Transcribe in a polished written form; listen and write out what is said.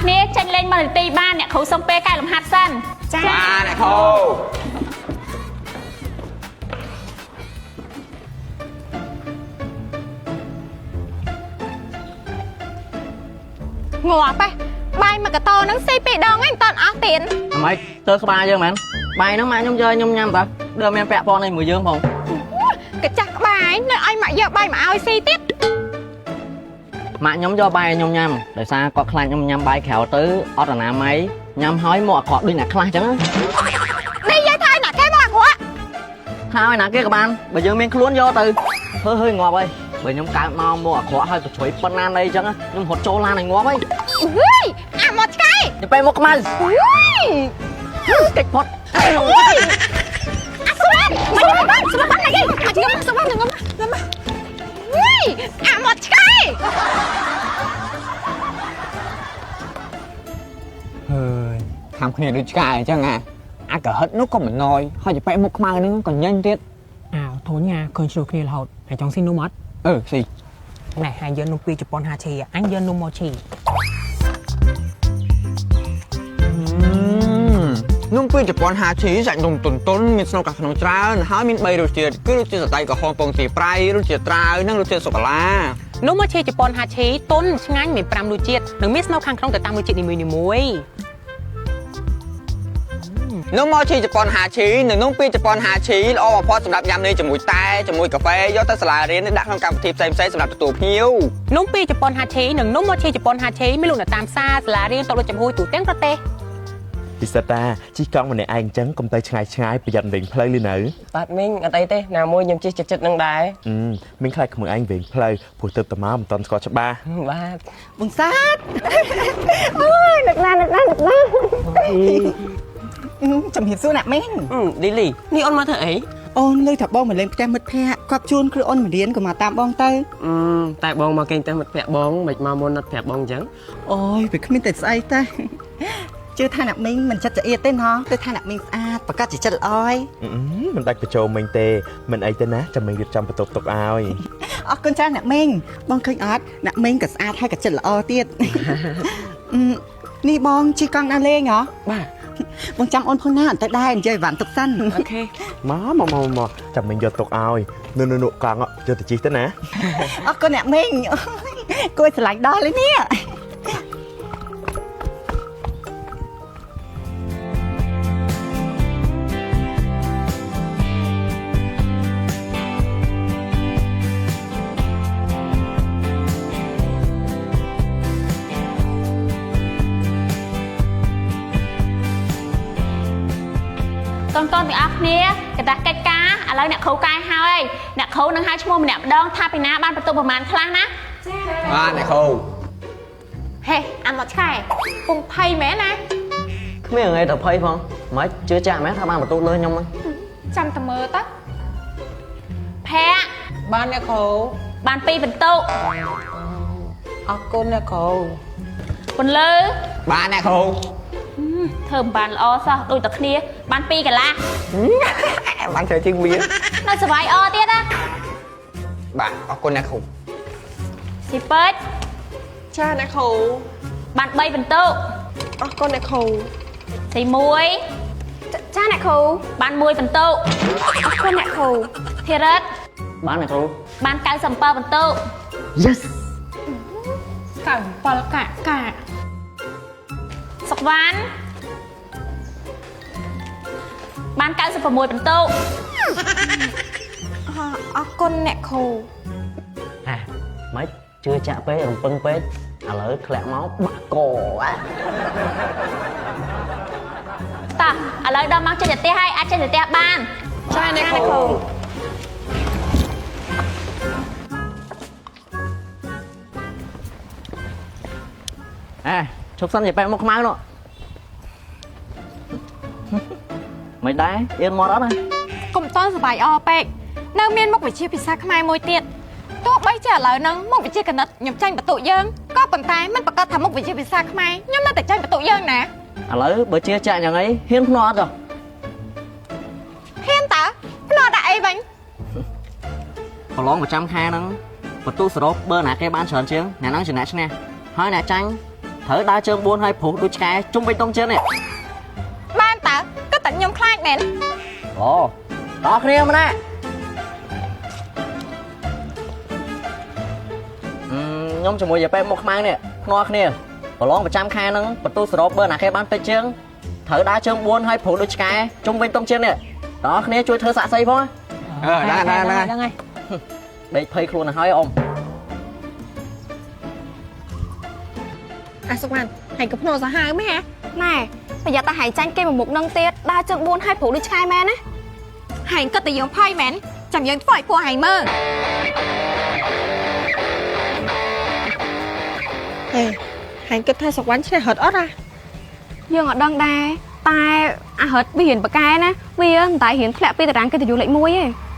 គ្នាចេញលេងមកទីបានអ្នកគ្រូសុំពេលកែលំហាត់សិនចាបាទអ្នកគ្រូងាប់បាយមកកតោនឹងស៊ីពីដងឯងតន់អស់ទៀតអ្មេចទៅក្បាលយើងមែនបាយហ្នឹងម៉ាក់ខ្ញុំយកខ្ញុំញ៉ាំតាដើមមានពាក់ព័ន្ធនេះមួយយើងផងកចាស់ក្បាលនៅឲ្យម៉ាក់យកបាយមកឲ្យស៊ីទៀតម៉ាក់ខ្ញុំយកបាយខ្ញុំញ៉ាំដោយសារគាត់ខ្លាចខ្ញុំញ៉ាំបាយក្រៅទៅអត់អនាម័យញ៉ាំហើយមកអាក្រក់ដូចអ្នកខ្លះអញ្ចឹងនេះយាយថាអ្នកគេមកអាក្រក់ហើយណាគេក៏បានបើយើងមានខ្លួនយកទៅhơiងាប់ហើយបើខ្ញុំកើតមកអាក្រក់ហើយទៅជួយប៉ុណ្ណាណីអញ្ចឹងខ្ញុំរត់ចូលឡានឲ្យងាប់ហើយអាមកឆ្កែទៅពេលមកខ្មៅកិច្ចផុតអាស្រាតមកយកបានស្រាប់បានអីមកយកស្រាប់បានងំអាមកឆ្កែហើយខាំគ្នាដូចឆ្កែអញ្ចឹងអាក៏ហិតនោះក៏មិនណយហើយទៅបែកមុខខ្មៅហ្នឹងក៏ញញទៀតធូនញ៉ាឃើញជ្រុលគ្នារហូតហើយចង់ស៊ីនំអត់ស៊ីណែហើយយើងនំពីជប៉ុនហាឈីអញយើងនំម៉ូឈីនំពីជប៉ុនហាឈីសាច់នំទន់មានស្នូលកាក្នុងច្រើនហើយមាន3រសជាតិគឺរសជាតិសរសៃក្រហមពងទាប្រៃរសជាតិត្រាវនិងរសជាតិសូកូឡានំម៉ូឈីជប៉ុនហាឈីទន់ឆ្ងាញ់មាន5រសជាតិនិងមានស្នូលខាងក្នុងទៅតាមរសជាតិនីមួយៗនំម៉ូឈីជប៉ុនហាឈីនិងនំពីជប៉ុនហាឈីល្អបំផុតសម្រាប់ញ៉ាំនេះជាមួយតែជាមួយកាហ្វេយកទៅសាលារៀនដាក់ក្នុងកម្មវិធីផ្សេងៗសម្រាប់ទទួលភ្ញៀវនំពីជប៉ុនហាឈីនិងនំម៉ូឈីជប៉ុនហាឈីមានលក់នៅតាមផ្សារសាលារៀនតូចដូចចំហួយទូទាំងប្រទេសពិសេសតាជីកង់ម្នាក់ឯងអញ្ចឹងកុំទៅឆ្ងាយប្រយ័ត្នវិញផ្លូវលឺនៅបាទមីងអត់អីទេណាមួយខ្ញុំជិះចិត្តនឹងដែរមីងខ្លាចក្មួយឯងវិញផ្លូវព្រោះទៅតមកមិនតន់ស្គាល់ច្បាស់បាទបងសាទអូយនឹកណាចំហៀបសួរអ្នកមីងឌីលីនេះអូនមកធ្វើអីអូនលើថាបងមកលេងផ្ទះមិត្តភ័ក្តិគាត់ជួនគ្រូអូនមករៀនក៏មកតាមបងទៅតែបងមកគេងទៅមិត្តភ័ក្តិបងមិនមកមុនអត់ប្រាប់បងអញ្ចឹងអូយវាគ្មានតែស្អីទេជឿថាអ្នកមីងមិនចិត្តចៀតទេណោះគឺថាអ្នកមីងស្អាតប្រកាសជាចិត្តល្អហើយមិនដាច់បញ្ចូលមីងទេមិនអីទេណាចាំមីងរៀបចំបន្ទប់ទុកឲ្យអរគុណច្រើនអ្នកមីងបងឃើញអត់អ្នកមីងក៏ស្អាតហើយក៏ចិត្តល្អទៀតនេះបងជិះកង់ណាលេងហ៎បាទបងចាំអូនផងណាអត់ទៅដែរនិយាយវ៉ាន់ទុកសិនអូខេមកចាំមីងយកទុកឲ្យនៅកង់យកទៅជិះទៅណាអរគុណអ្នកមីងគួយស្រឡាញ់ដល់เลยនេះកូនទាំងអស់គ្នាកតាកិច្ចការឥឡូវអ្នកគ្រូកែហើយអ្នកគ្រូនឹងហៅឈ្មោះម្នាក់ម្ដងថាពីណាបានបន្ទុកប្រមាណខ្លះណាចាបាទអ្នកគ្រូហេអាមកឆ្កែពុំភ័យមែនណាគ្មានអីទៅភ័យផងមិនជឿចាក់មែនថាបានបន្ទុកលើខ្ញុំហ្នឹងចាំតែមើលទៅភ័ក្របានអ្នកគ្រូបាន2បន្ទុកអរគុណអ្នកគ្រូពន្លឺបានអ្នកគ្រូធ្វើមិនបានល្អសោះដូចតែគ្នាបាន2កន្លះបានត្រូវជាងវានៅសវាយអទៀតណាបាទអរគុណអ្នកគ្រូស៊ីពេចចាអ្នកគ្រូបាន3បន្ទុកអរគុណអ្នកគ្រូទី1ចាអ្នកគ្រូបាន1បន្ទុកអរគុណអ្នកគ្រូធីរិតបានអ្នកគ្រូបាន97បន្ទុក Yes 97កាសុកវ៉ាន់បាន96បន្ទុកអរគុណអ្នកគ្រូមិនជឿចាក់ពេករំពឹងពេកឥឡូវធ្លាក់មកបាក់កតោះឥឡូវដល់មកចេញទៅផ្ទះហើយអាចចេញទៅផ្ទះបានចាអ្នកគ្រូឈប់សិននិយាយបែកមកខ្មៅនោះមិនដែរអៀនមកអត់ណាកុំតន់សបាយអពេកនៅមានមុខវិជ្ជាភាសាខ្មែរមួយទៀតទោះបីជាឥឡូវហ្នឹងមុខវិជ្ជាគណិតខ្ញុំចាញ់បន្ទុកយើងក៏ប៉ុន្តែមិនប្រកាសថាមុខវិជ្ជាភាសាខ្មែរខ្ញុំនៅតែចាញ់បន្ទុកយើងណាឥឡូវបើជាចាក់យ៉ាងអីហ៊ានភ្នាល់អត់ហ៎ហ៊ានតើភ្នាល់ដាក់អីវិញប្រឡងប្រចាំខែហ្នឹងបន្ទុកសរុបបើណាគេបានច្រើនជាងអ្នកហ្នឹងជាអ្នកឈ្នះហើយអ្នកចាញ់ថ thở đá chân buôn hay phụ đôi trái chung với tông chân nè បានតើក៏តែខ្ញុំខ្លាចមែន ồ đó kia mà nè nhóm cho mùi giờ bé một mang nè ngon nè bỏ lon 100 khai nâng bật tu srop bơ nà khe bán tây chương thở đá chân buôn hay phụ đôi trái chung với tông chân nè đó kia chui thơ xạ xây phong ដែរ ដឹងហើយ đây phơi luôn là hơi ôm អាសុកបានហើយកភ្នោសាហាវមែនហ៎ ណែប្រយ័ត្នតែហែងចាញ់គេមកមុខនឹងទៀតដើរជើង4ហើយព្រោះដូចឆ្ងាយមែនណាហែងគិតតែយើងផៃមែនចាំយើងធ្វើឲ្យពួកហែងមើល ហេហើយកគិតថាសុកវ៉ាន់ឆ្នេះរត់អត់ហ៎ យើងអត់ដឹងដែរតែអារត់វារៀនបកកែណាវាមិនតែរៀនធ្លាក់ពីតារាងកិត្តិយសលេខ1ទេ